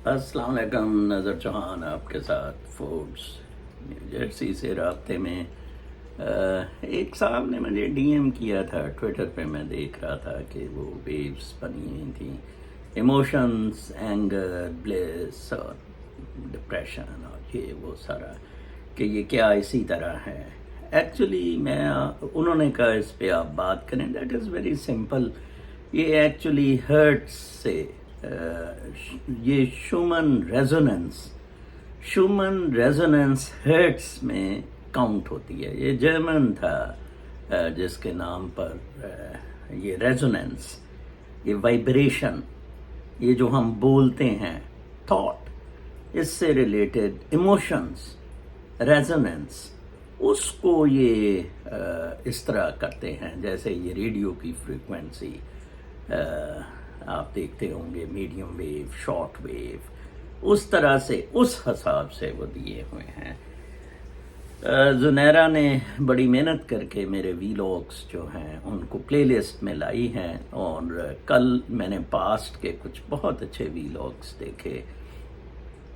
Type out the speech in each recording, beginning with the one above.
السلام علیکم، نظر چوہان آپ کے ساتھ فوربس نیو جرسی سے رابطے میں۔ ایک صاحب نے مجھے ڈی ایم کیا تھا ٹویٹر پہ، میں دیکھ رہا تھا کہ وہ ویوز بنی ہوئی تھیں، ایموشنز، اینگر، بلیس اور ڈپریشن اور یہ وہ سارا، کہ یہ کیا اسی طرح ہے۔ ایکچولی انہوں نے کہا اس پہ آپ بات کریں، دیٹ از ویری سمپل۔ یہ ایکچولی ہرٹس سے یہ شومن ریزوننس ہرٹس میں کاؤنٹ ہوتی ہے۔ یہ جرمن تھا جس کے نام پر یہ ریزوننس، یہ وائبریشن، یہ جو ہم بولتے ہیں تھاٹ، اس سے ریلیٹڈ ایموشنز، ریزوننس، اس کو یہ اس طرح کرتے ہیں جیسے یہ ریڈیو کی فریکوینسی آپ دیکھتے ہوں گے، میڈیم ویو، شارٹ ویو، اس طرح سے، اس حساب سے وہ دیے ہوئے ہیں۔ زنیرہ نے بڑی محنت کر کے میرے ویلاگس جو ہیں ان کو پلے لسٹ میں لائی ہیں، اور کل میں نے پاسٹ کے کچھ بہت اچھے ویلاگس دیکھے،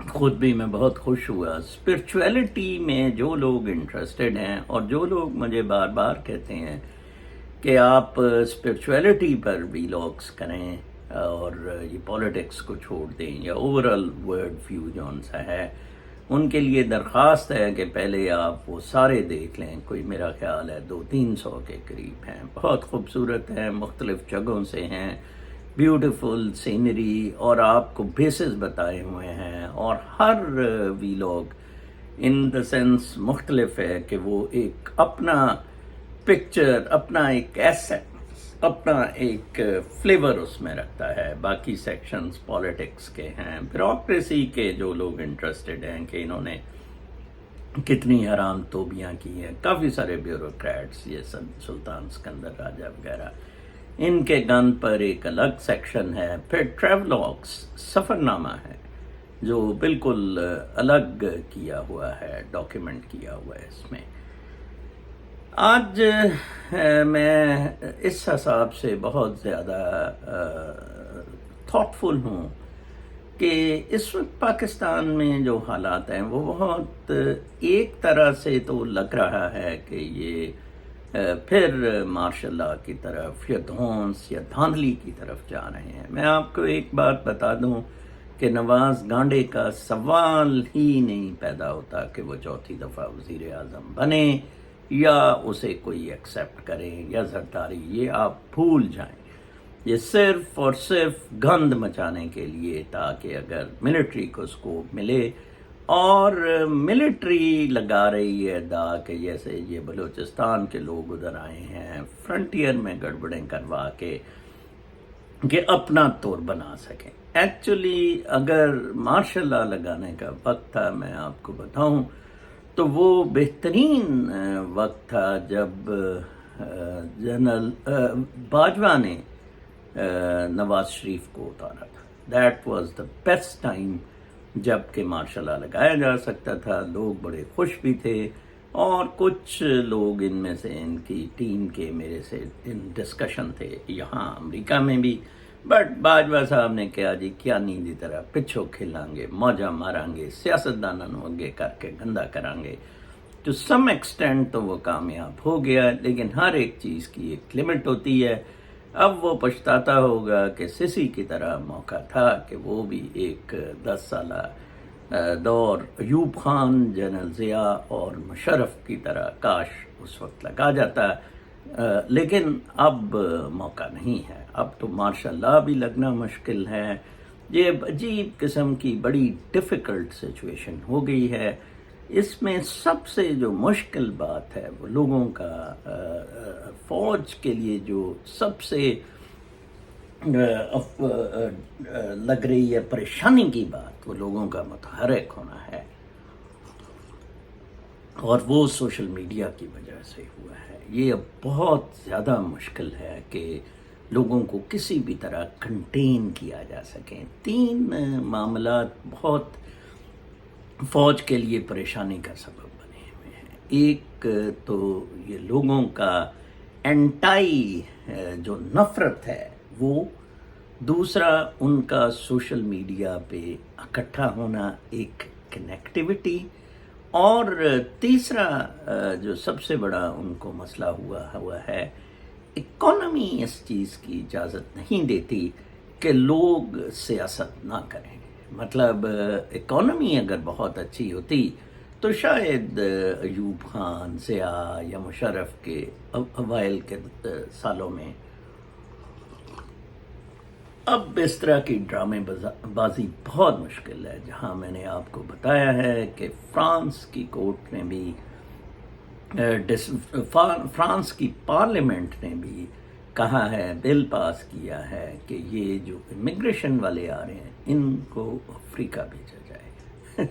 خود بھی میں بہت خوش ہوا۔ اسپرچویلٹی میں جو لوگ انٹرسٹڈ ہیں اور جو لوگ مجھے بار بار کہتے ہیں کہ آپ اسپرچویلٹی پر ویلاگس کریں اور یہ پولیٹکس کو چھوڑ دیں یا اوورال ورلڈ ویو جون سا ہے، ان کے لیے درخواست ہے کہ پہلے آپ وہ سارے دیکھ لیں۔ کوئی میرا خیال ہے 200-300 کے قریب ہیں، بہت خوبصورت ہیں، مختلف جگہوں سے ہیں، بیوٹیفل سینری، اور آپ کو بیسز بتائے ہوئے ہیں، اور ہر ویلاگ ان دا سینس مختلف ہے کہ وہ ایک اپنا پکچر، اپنا ایک ایسٹ، اپنا ایک فلیور اس میں رکھتا ہے۔ باقی سیکشنز پالیٹکس کے ہیں، بیوروکریسی کے، جو لوگ انٹرسٹڈ ہیں کہ انہوں نے کتنی حرام توبیاں کی ہیں، کافی سارے بیوروکریٹس، یہ سلطان سکندر راجہ وغیرہ، ان کے گن پر ایک الگ سیکشن ہے۔ پھر ٹریولاگس، سفر نامہ ہے جو بالکل الگ کیا ہوا ہے، ڈاکیومنٹ کیا ہوا ہے اس میں۔ آج میں اس حساب سے بہت زیادہ تھاٹفل ہوں کہ اس وقت پاکستان میں جو حالات ہیں وہ بہت ایک طرح سے تو لگ رہا ہے کہ یہ پھر مارشل لاء کی طرف یا دھونس یا دھاندلی کی طرف جا رہے ہیں۔ میں آپ کو ایک بات بتا دوں کہ نواز گانڈے کا سوال ہی نہیں پیدا ہوتا کہ وہ چوتھی دفعہ وزیر اعظم بنے یا اسے کوئی ایکسیپٹ کرے یا زرداری، یہ آپ بھول جائیں۔ یہ صرف اور صرف گند مچانے کے لیے، تاکہ اگر ملٹری کو اسکوپ ملے، اور ملٹری لگا رہی ہے دا کہ جیسے یہ بلوچستان کے لوگ ادھر آئے ہیں فرنٹیئر میں گڑبڑیں کروا کے کہ اپنا طور بنا سکیں۔ ایکچولی اگر مارشل لاء لگانے کا وقت تھا، میں آپ کو بتاؤں تو وہ بہترین وقت تھا جب جنرل باجوہ نے نواز شریف کو اتارا تھا۔ That was the best time جب کہ مارشل لاء لگایا جا سکتا تھا۔ لوگ بڑے خوش بھی تھے، اور کچھ لوگ ان میں سے، ان کی ٹیم کے میرے سے ڈسکشن تھے یہاں امریکہ میں بھی، بٹ باجوہ صاحب نے کہا جی کیا نیندی طرح پچھو کھلائیں گے، موجہ ماریں گے، سیاستدانوں نو اگے کر کے گندا کریں گے۔ ٹو سم ایکسٹینٹ تو وہ کامیاب ہو گیا، لیکن ہر ایک چیز کی ایک لمٹ ہوتی ہے۔ اب وہ پچھتاتا ہوگا کہ سیسی کی طرح موقع تھا کہ وہ بھی ایک 10 سالہ دور ایوب خان، جنرل ضیاء اور مشرف کی طرح کاش اس وقت لگا جاتا، لیکن اب موقع نہیں ہے۔ اب تو مارشل لاء بھی لگنا مشکل ہے۔ یہ عجیب قسم کی بڑی ڈیفیکلٹ سچویشن ہو گئی ہے۔ اس میں سب سے جو مشکل بات ہے وہ لوگوں کا، فوج کے لیے جو سب سے لگ رہی ہے پریشانی کی بات، وہ لوگوں کا متحرک ہونا ہے، اور وہ سوشل میڈیا کی وجہ سے ہوا ہے۔ یہ اب بہت زیادہ مشکل ہے کہ لوگوں کو کسی بھی طرح کنٹین کیا جا سکے۔ 3 معاملات بہت فوج کے لیے پریشانی کا سبب بنے ہوئے ہیں۔ ایک تو یہ لوگوں کا اینٹائی جو نفرت ہے وہ دوسرا ان کا سوشل میڈیا پہ اکٹھا ہونا، ایک کنیکٹیوٹی، اور تیسرا جو سب سے بڑا ان کو مسئلہ ہوا ہے، اکانومی اس چیز کی اجازت نہیں دیتی کہ لوگ سیاست نہ کریں۔ مطلب اکانومی اگر بہت اچھی ہوتی تو شاید ایوب خان، ضیاء یا مشرف کے اوائل کے سالوں میں اب اس طرح کی ڈرامے بازی بہت مشکل ہے، جہاں میں نے آپ کو بتایا ہے کہ فرانس کی کورٹ نے بھی، فرانس کی پارلیمنٹ نے بھی کہا ہے، بل پاس کیا ہے کہ یہ جو امیگریشن والے آ رہے ہیں ان کو افریقہ بھیجا جائے۔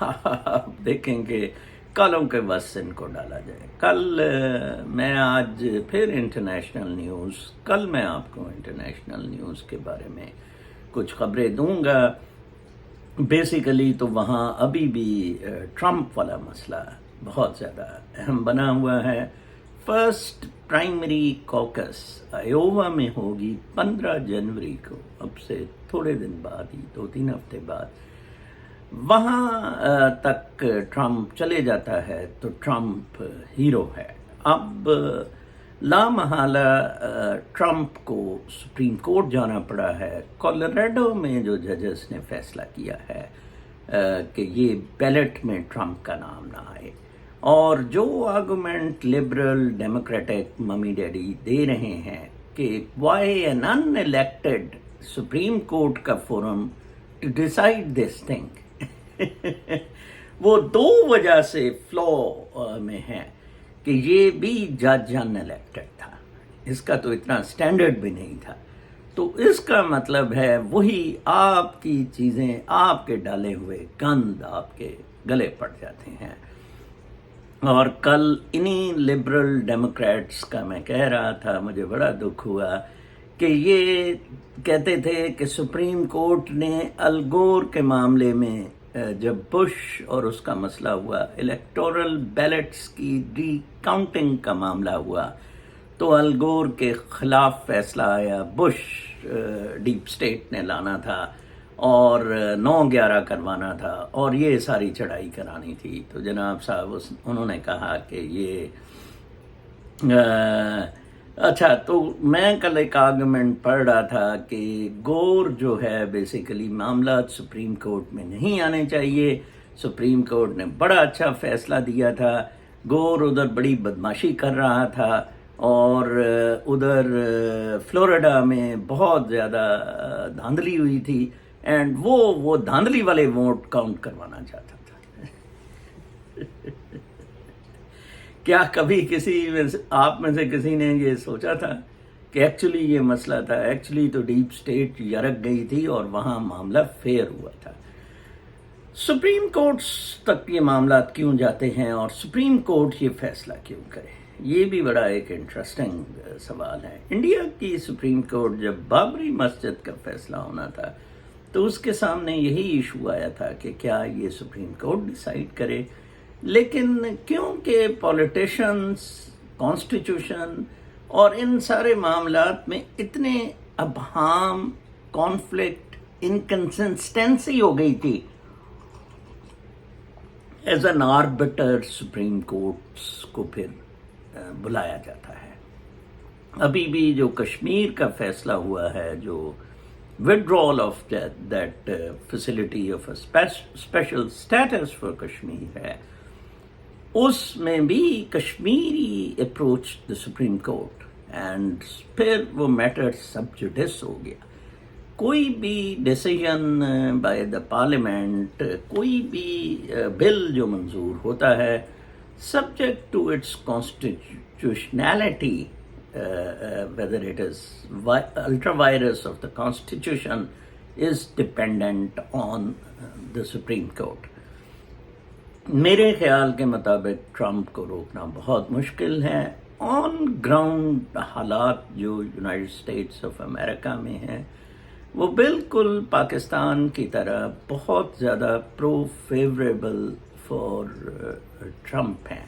آپ دیکھیں کہ کالوں کے بس ان کو ڈالا جائے۔ کل میں آج پھر انٹرنیشنل نیوز، کل میں آپ کو انٹرنیشنل نیوز کے بارے میں کچھ خبریں دوں گا۔ بیسیکلی تو وہاں ابھی بھی ٹرمپ والا مسئلہ بہت زیادہ اہم بنا ہوا ہے۔ فرسٹ پرائمری کوکس آئیووا میں ہوگی 15 جنوری کو، اب سے تھوڑے دن بعد ہی، 2-3 ہفتے بعد۔ وہاں تک ٹرمپ چلے جاتا ہے تو ٹرمپ ہیرو ہے۔ اب لا محالہ ٹرمپ کو سپریم کورٹ جانا پڑا ہے۔ کولاراڈو میں جو ججز نے فیصلہ کیا ہے کہ یہ بیلٹ میں ٹرمپ کا نام نہ آئے، اور جو argument liberal democratic mummy daddy دے رہے ہیں کہ why an unelected supreme court کا forum to decide this thing, وہ 2 وجہ سے فلو میں ہے کہ یہ بھی جج ان الیکٹڈ تھا، اس کا تو اتنا سٹینڈرڈ بھی نہیں تھا، تو اس کا مطلب ہے وہی آپ کی چیزیں، آپ کے ڈالے ہوئے گند آپ کے گلے پڑ جاتے ہیں۔ اور کل انہی لبرل ڈیموکریٹس کا میں کہہ رہا تھا، مجھے بڑا دکھ ہوا کہ یہ کہتے تھے کہ سپریم کورٹ نے الگور کے معاملے میں جب بش اور اس کا مسئلہ ہوا، الیکٹورل بیلٹس کی ری کاؤنٹنگ کا معاملہ ہوا، تو الگور کے خلاف فیصلہ آیا، بش ڈیپ سٹیٹ نے لانا تھا اور 9/11 کروانا تھا اور یہ ساری چڑھائی کرانی تھی۔ تو جناب صاحب انہوں نے کہا کہ یہ اچھا، تو میں کل ایک آرگومنٹ پڑھ رہا تھا کہ گور جو ہے بیسیکلی معاملات سپریم کورٹ میں نہیں آنے چاہیے، سپریم کورٹ نے بڑا اچھا فیصلہ دیا تھا، گور ادھر بڑی بدماشی کر رہا تھا اور ادھر فلوریڈا میں بہت زیادہ دھاندلی ہوئی تھی، اینڈ وہ دھاندلی والے ووٹ کاؤنٹ کروانا چاہتا تھا۔ کیا کبھی آپ میں سے کسی نے یہ سوچا تھا کہ ایکچولی یہ مسئلہ تھا؟ ایکچولی تو ڈیپ سٹیٹ یرک گئی تھی اور وہاں معاملہ فیئر ہوا تھا۔ سپریم کورٹس تک یہ معاملات کیوں جاتے ہیں اور سپریم کورٹ یہ فیصلہ کیوں کرے؟ یہ بھی بڑا ایک انٹرسٹنگ سوال ہے۔ انڈیا کی سپریم کورٹ جب بابری مسجد کا فیصلہ ہونا تھا تو اس کے سامنے یہی ایشو آیا تھا کہ کیا یہ سپریم کورٹ ڈیسائیڈ کرے، لیکن کیونکہ پولیٹیشنز، کانسٹیٹیوشن اور ان سارے معاملات میں اتنے ابہام، کانفلکٹ، انکنسسٹنسی ہو گئی تھی، ایز این آربٹر سپریم کورٹس کو پھر بلایا جاتا ہے۔ ابھی بھی جو کشمیر کا فیصلہ ہوا ہے، جو withdrawal of that facility of a special status for Kashmir ہے، اس میں بھی Kashmiri approach the supreme court, and پھر وہ میٹر سب جوڈس ہو گیا۔ کوئی بھی ڈیسیژن بائی دا پارلیمنٹ، کوئی بھی بل جو منظور ہوتا ہے، subject to its constitutionality, whether it is ultra virus of the constitution, is dependent on the Supreme Court. میرے خیال کے مطابق ٹرمپ کو روکنا بہت مشکل ہے۔ آن گراؤنڈ حالات جو یونائٹڈ اسٹیٹس آف امریکہ میں ہیں وہ بالکل پاکستان کی طرح بہت زیادہ پرو فیوریبل فار ٹرمپ ہیں۔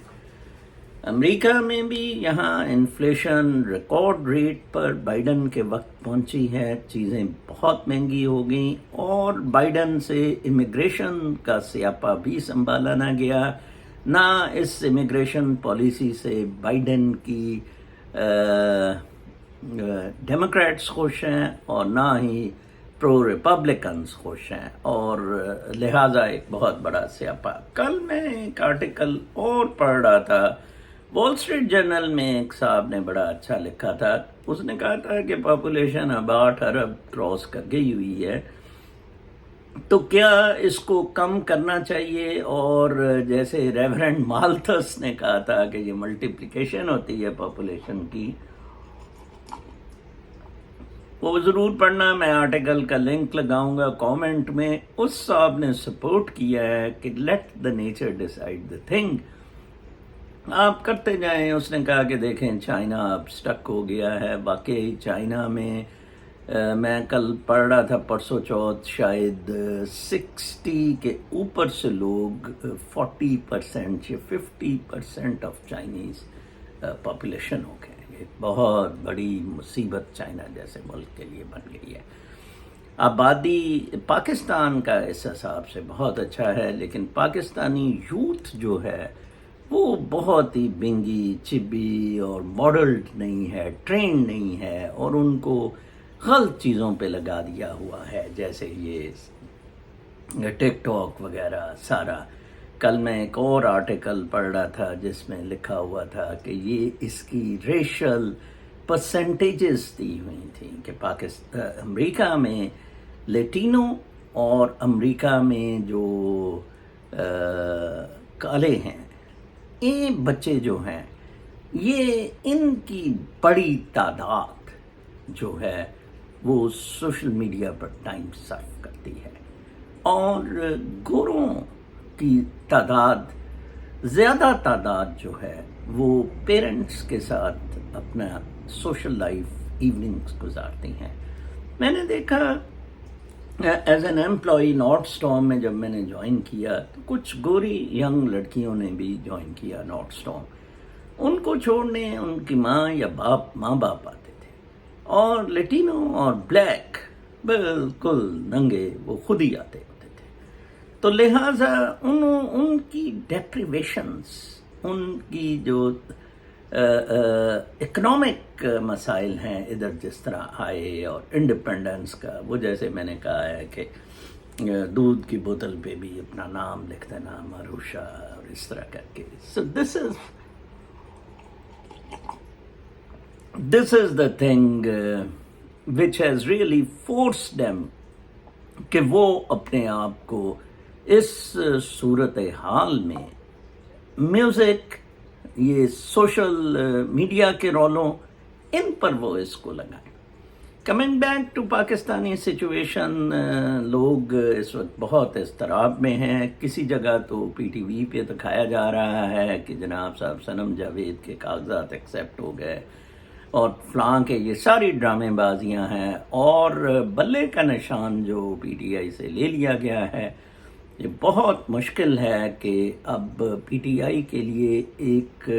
امریکہ میں بھی یہاں انفلیشن ریکارڈ ریٹ پر بائیڈن کے وقت پہنچی ہے، چیزیں بہت مہنگی ہو گئیں، اور بائیڈن سے امیگریشن کا سیاپا بھی سنبھالا نہ گیا، نہ اس امیگریشن پالیسی سے بائیڈن کی ڈیموکریٹس خوش ہیں اور نہ ہی پرو ریپبلکنس خوش ہیں، اور لہٰذا ایک بہت بڑا سیاپا۔ کل میں ایک آرٹیکل اور پڑھ رہا تھا، وال اسٹریٹ جرنل میں ایک صاحب نے بڑا اچھا لکھا تھا، اس نے کہا تھا کہ پاپولیشن اب 8 ارب کراس کر گئی ہوئی ہے، تو کیا اس کو کم کرنا چاہیے، اور جیسے ریورنڈ مالتھس نے کہا تھا کہ یہ ملٹیپلیکیشن ہوتی ہے پاپولیشن کی، وہ ضرور پڑھنا، میں آرٹیکل کا لنک لگاؤں گا کامنٹ میں۔ اس صاحب نے سپورٹ کیا ہے کہ let the nature decide the thing, آپ کرتے جائیں۔ اس نے کہا کہ دیکھیں چائنا اب سٹک ہو گیا ہے، واقعی چائنا میں میں کل پڑھ رہا تھا پرسوں چوتھ، شاید 60 کے اوپر سے لوگ 40% یا 50% آف چائنیز پاپولیشن ہو گئے۔ ایک بہت بڑی مصیبت چائنا جیسے ملک کے لیے بن گئی ہے۔ آبادی پاکستان کا اس حساب سے بہت اچھا ہے، لیکن پاکستانی یوتھ جو ہے وہ بہت ہی بنگی چبی اور ماڈلڈ نہیں ہے، ٹرینڈ نہیں ہے، اور ان کو غلط چیزوں پہ لگا دیا ہوا ہے، جیسے یہ ٹک ٹاک وغیرہ سارا۔ کل میں ایک اور آرٹیکل پڑھ رہا تھا جس میں لکھا ہوا تھا کہ یہ اس کی ریشل پرسنٹیجز دی ہوئی تھیں کہ امریکہ میں لیٹینو اور امریکہ میں جو کالے ہیں، یہ بچے جو ہیں، یہ ان کی بڑی تعداد جو ہے وہ سوشل میڈیا پر ٹائم صرف کرتی ہے، اور گوروں کی زیادہ تعداد جو ہے وہ پیرنٹس کے ساتھ اپنا سوشل لائف ایوننگز گزارتی ہیں۔ میں نے دیکھا as an employee north storm میں، جب میں نے جوائن کیا تو کچھ گوری ینگ لڑکیوں نے بھی جوائن کیا نارتھ اسٹارم، ان کو چھوڑنے ان کی ماں باپ آتے تھے، اور لیٹینو اور بلیک بالکل ننگے وہ خود ہی آتے ہوتے تھے، تو لہٰذا ان کی ڈیپریویشنز، ان کی جو اکنامک مسائل ہیں ادھر جس طرح آئے، اور انڈیپینڈنس کا، وہ جیسے میں نے کہا ہے کہ دودھ کی بوتل پہ بھی اپنا نام لکھ دینا، ماروشا، اور اس طرح کر کے۔ سو this is the thing which has really forced them کہ وہ اپنے آپ کو اس صورتحال میں میوزک، یہ سوشل میڈیا کے رولوں، ان پر وہ اس کو لگائیں۔ Coming back to Pakistani situation, لوگ اس وقت بہت اضطراب میں ہیں۔ کسی جگہ تو پی ٹی وی پہ دکھایا جا رہا ہے کہ جناب صاحب صنم جاوید کے کاغذات ایکسیپٹ ہو گئے، اور فلاں کے یہ ساری ڈرامے بازیاں ہیں، اور بلے کا نشان جو پی ٹی آئی سے لے لیا گیا ہے۔ یہ بہت مشکل ہے کہ اب پی ٹی آئی کے لیے ایک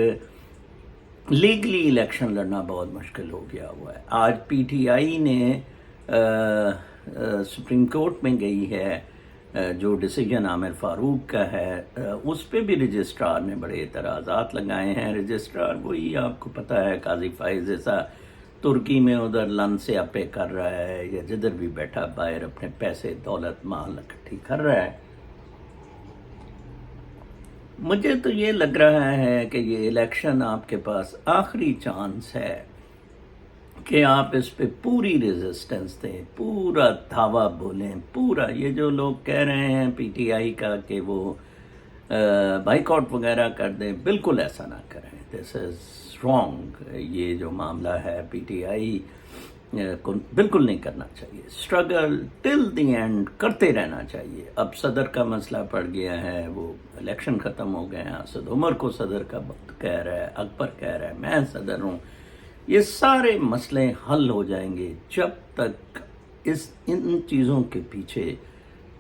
لیگلی الیکشن لڑنا بہت مشکل ہو گیا ہوا ہے۔ آج پی ٹی آئی نے سپریم کورٹ میں گئی ہے، جو ڈیسیجن عامر فاروق کا ہے، اس پہ بھی رجسٹرار نے بڑے اعتراضات لگائے ہیں۔ رجسٹرار وہی آپ کو پتہ ہے، قاضی فائز ایسا ترکی میں ادھر لن سے اپے کر رہا ہے، یا جدھر بھی بیٹھا باہر اپنے پیسے دولت مال اکٹھی کر رہا ہے۔ مجھے تو یہ لگ رہا ہے کہ یہ الیکشن آپ کے پاس آخری چانس ہے کہ آپ اس پہ پوری ریزسٹنس دیں، پورا دھاوا بولیں، پورا یہ جو لوگ کہہ رہے ہیں پی ٹی آئی کا کہ وہ بائیکاٹ وغیرہ کر دیں، بالکل ایسا نہ کریں، دس از رانگ۔ یہ جو معاملہ ہے پی ٹی آئی کو بالکل نہیں کرنا چاہیے، اسٹرگل ٹل دی اینڈ کرتے رہنا چاہیے۔ اب صدر کا مسئلہ پڑ گیا ہے، وہ الیکشن ختم ہو گئے ہیں، اسد عمر کو صدر کا وقت کہہ رہا ہے، اکبر کہہ رہا ہے میں صدر ہوں۔ یہ سارے مسئلے حل ہو جائیں گے جب تک ان چیزوں کے پیچھے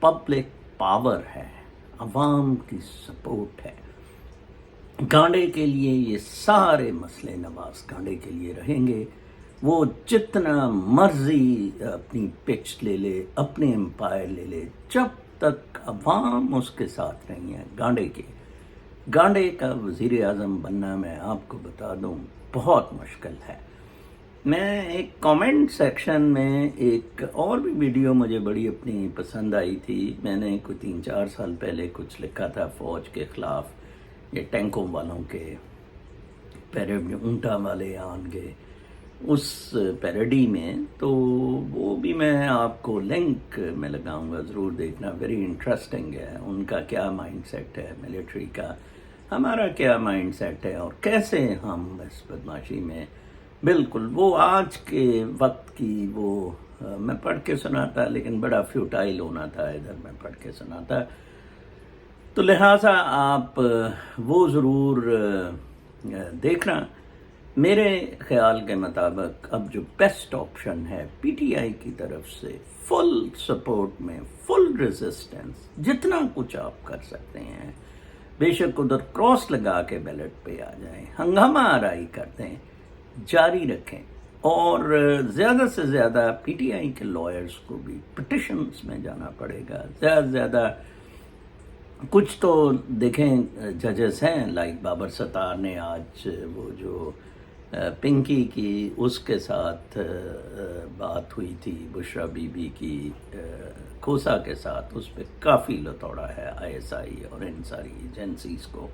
پبلک پاور ہے، عوام کی سپورٹ ہے۔ گانڈے کے لیے یہ سارے مسئلے نواز گانڈے کے لیے رہیں گے. وہ جتنا مرضی اپنی پچ لے لے، اپنے امپائر لے لے، جب تک عوام اس کے ساتھ نہیں ہے. گانڈے کا وزیر اعظم بننا میں آپ کو بتا دوں بہت مشکل ہے. میں ایک کامنٹ سیکشن میں ایک اور بھی ویڈیو مجھے بڑی اپنی پسند آئی تھی. میں نے کوئی 3-4 سال پہلے کچھ لکھا تھا فوج کے خلاف، یہ ٹینکوں والوں کے پیریڈ میں اونٹا والے آن گئے اس پیروڈی میں. تو وہ بھی میں آپ کو لنک میں لگاؤں گا، ضرور دیکھنا. ویری انٹرسٹنگ ہے ان کا کیا مائنڈ سیٹ ہے ملٹری کا، ہمارا کیا مائنڈ سیٹ ہے، اور کیسے ہم اس بدماشی میں بالکل وہ آج کے وقت کی وہ میں پڑھ کے سناتا لیکن بڑا فیوٹائل ہونا تھا ادھر میں پڑھ کے سناتا. تو لہٰذا آپ وہ ضرور دیکھنا. میرے خیال کے مطابق اب جو بیسٹ آپشن ہے پی ٹی آئی کی طرف سے فل سپورٹ میں، فل ریزسٹنس، جتنا کچھ آپ کر سکتے ہیں، بے شک ادھر کراس لگا کے بیلٹ پہ آ جائیں، ہنگامہ آرائی کرتے ہیں، جاری رکھیں. اور زیادہ سے زیادہ پی ٹی آئی کے لائرز کو بھی پٹیشنز میں جانا پڑے گا. زیادہ سے زیادہ کچھ تو دیکھیں ججز ہیں لائک بابر ستار نے آج وہ جو پنکی کی اس کے ساتھ بات ہوئی تھی، بشرا بی بی کی کھوسا کے ساتھ، اس پہ کافی لتوڑا ہے آئی ایس آئی اور ان ساری ایجنسیز کو.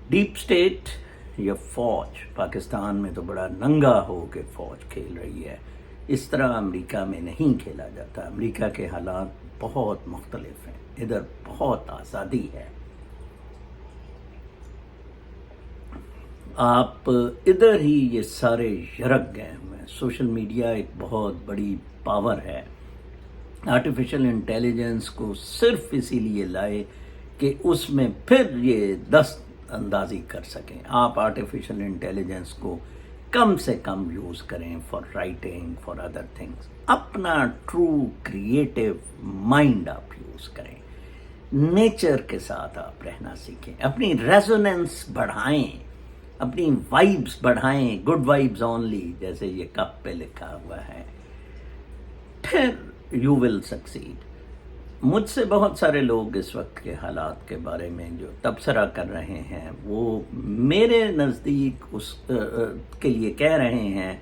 ڈیپ اسٹیٹ یا فوج پاکستان میں تو بڑا ننگا ہو کے فوج کھیل رہی ہے. اس طرح امریکہ میں نہیں کھیلا جاتا. امریکہ کے حالات بہت مختلف ہیں، ادھر بہت آزادی ہے. آپ ادھر ہی یہ سارے یرک گئے ہوئے ہیں. سوشل میڈیا ایک بہت بڑی پاور ہے. آرٹیفیشل انٹیلیجنس کو صرف اسی لیے لائے کہ اس میں پھر یہ دست اندازی کر سکیں. آپ آرٹیفیشل انٹیلیجنس کو کم سے کم یوز کریں for writing, for other things. اپنا ٹرو کریٹو مائنڈ آپ یوز کریں. نیچر کے ساتھ آپ رہنا سیکھیں، اپنی ریزوننس بڑھائیں، اپنی وائبز بڑھائیں، گڈ وائبز اونلی، جیسے یہ کپ پہ لکھا ہوا ہے. پھر یو ول سکسیڈ. مجھ سے بہت سارے لوگ اس وقت کے حالات کے بارے میں جو تبصرہ کر رہے ہیں وہ میرے نزدیک اس کے لیے کہہ رہے ہیں.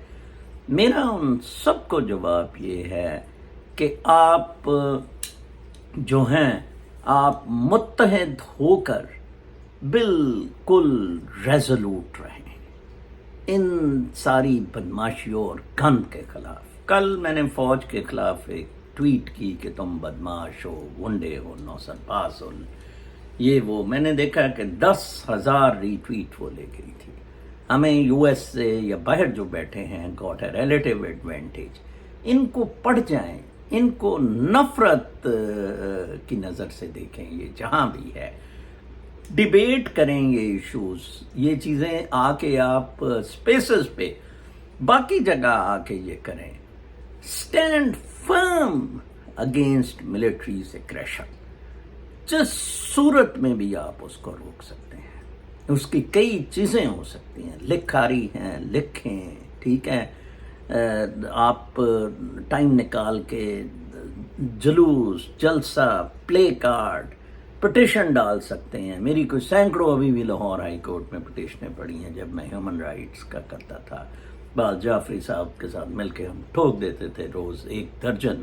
میرا ان سب کو جواب یہ ہے کہ آپ جو ہیں آپ متحد ہو کر بالکل ریزولوٹ رہیں ان ساری بدماشیوں اور گند کے خلاف. کل میں نے فوج کے خلاف ایک ٹویٹ کی کہ تم بدماش ہو، گنڈے ہو، نوسر پاس ہو، یہ وہ. میں نے دیکھا کہ 10,000 ری ٹویٹ وہ لے گئی تھی. ہمیں یو ایس سے یا باہر جو بیٹھے ہیں گاٹ اے ریلیٹیو ایڈوانٹیج. ان کو پڑھ جائیں، ان کو نفرت کی نظر سے دیکھیں. یہ جہاں بھی ہے ڈیبیٹ کریں یہ ایشوز، یہ چیزیں آ کے آپ اسپیسز پہ باقی جگہ آ کے یہ کریں. اسٹینڈ فرم اگینسٹ ملٹریز ایگریشن. جس صورت میں بھی آپ اس کو روک سکتے ہیں. اس کی کئی چیزیں ہو سکتی ہیں، لکھاری ہیں، لکھیں، ٹھیک ہے. آپ ٹائم نکال کے جلوس، جلسہ، پلے کارڈ، پٹیشن ڈال سکتے ہیں. میری کوئی سینکڑوں ابھی بھی لاہور ہائی کورٹ میں پٹیشنیں پڑی ہیں جب میں ہیومن رائٹس کا کرتا تھا. باز جعفری صاحب کے ساتھ مل کے ہم ٹھوک دیتے تھے روز 1 درجن.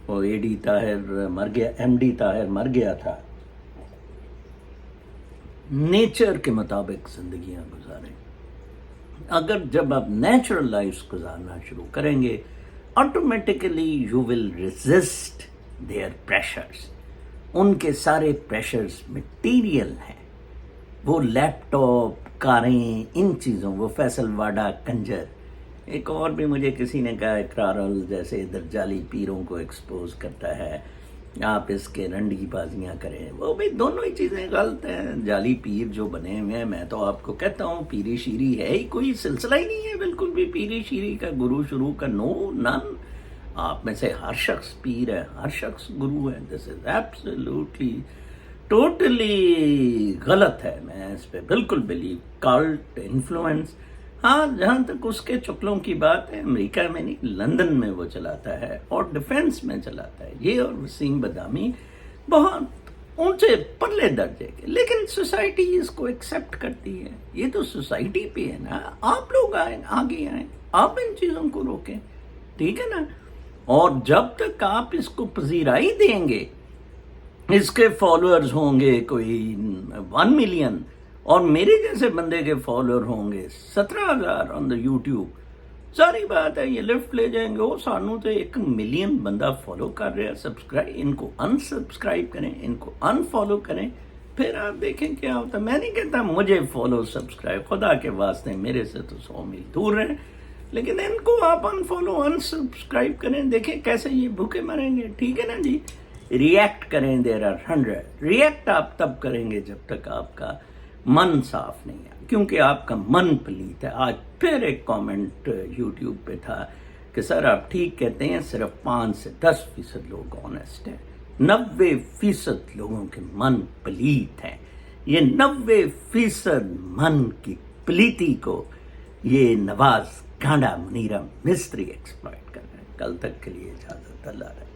وہ اے ڈی طاہر مر گیا، ایم ڈی طاہر مر گیا تھا. نیچر کے مطابق زندگیاں گزاریں. اگر جب آپ نیچرل لائف گزارنا شروع کریں گے automatically you will resist their pressures. ان کے سارے پریشرز مٹیریل ہیں. وہ لیپ ٹاپ، کاریں، ان چیزوں، وہ فیصل واڈا کنجر. ایک اور بھی مجھے کسی نے کہا اقرار جیسے ادھر جعلی پیروں کو ایکسپوز کرتا ہے، آپ اس کے رنڈی بازیاں کریں. وہ بھی دونوں ہی چیزیں غلط ہیں. جعلی پیر جو بنے ہوئے ہیں، میں تو آپ کو کہتا ہوں پیری شیری ہے ہی کوئی سلسلہ ہی نہیں ہے بالکل بھی. پیری شیری کا گرو شروع کا نن. آپ میں سے ہر شخص پیر ہے، ہر شخص گرو ہے. دس از ایبسلیوٹلی ٹوٹلی غلط ہے. میں اس پہ بالکل بلیو کالٹ انفلوئنس. ہاں جہاں تک اس کے چکلوں کی بات ہے، امریکہ میں نہیں لندن میں وہ چلاتا ہے اور ڈیفنس میں چلاتا ہے. یہ اور وسیم بدامی بہت اونچے پرلے درجے کے، لیکن سوسائٹی اس کو ایکسیپٹ کرتی ہے. یہ تو سوسائٹی پہ ہے نا. آپ لوگ آگے آئیں، آپ ان چیزوں کو روکیں، ٹھیک ہے نا. اور جب تک آپ اس کو پذیرائی دیں گے، اس کے فالوورز ہوں گے کوئی 1 ملین اور میرے جیسے بندے کے فالوور ہوں گے 17,000 آن دا یوٹیوب، ساری بات ہے یہ لفٹ لے جائیں گے. وہ سانوں تو 1 ملین بندہ فالو کر رہا ہے، سبسکرائب. ان کو ان سبسکرائب کریں، ان کو ان فالو کریں، پھر آپ دیکھیں کیا ہوتا ہے. میں نہیں کہتا مجھے فالو سبسکرائب، خدا کے واسطے میرے سے تو 100 میل دور ہیں، لیکن ان کو آپ ان فالو ان سبسکرائب کریں، دیکھیں کیسے یہ بھوکے مریں گے. ٹھیک ہے نا جی. ریئیکٹ کریں، دیر آر 100. ریئیکٹ آپ تب کریں گے جب تک آپ کا من صاف نہیں ہے، کیونکہ آپ کا من پلیت ہے. آج پھر ایک کامنٹ یوٹیوب پہ تھا کہ سر آپ ٹھیک کہتے ہیں، صرف 5 سے 10% لوگ آنیسٹ ہیں، 90% لوگوں کے من پلیت ہیں. یہ 90% من کی پلیتی کو یہ نواز گانڈا منیرا مستری ایکسپلائٹ کر رہے ہیں. کل تک کے لیے اجازت، اللہ رہے.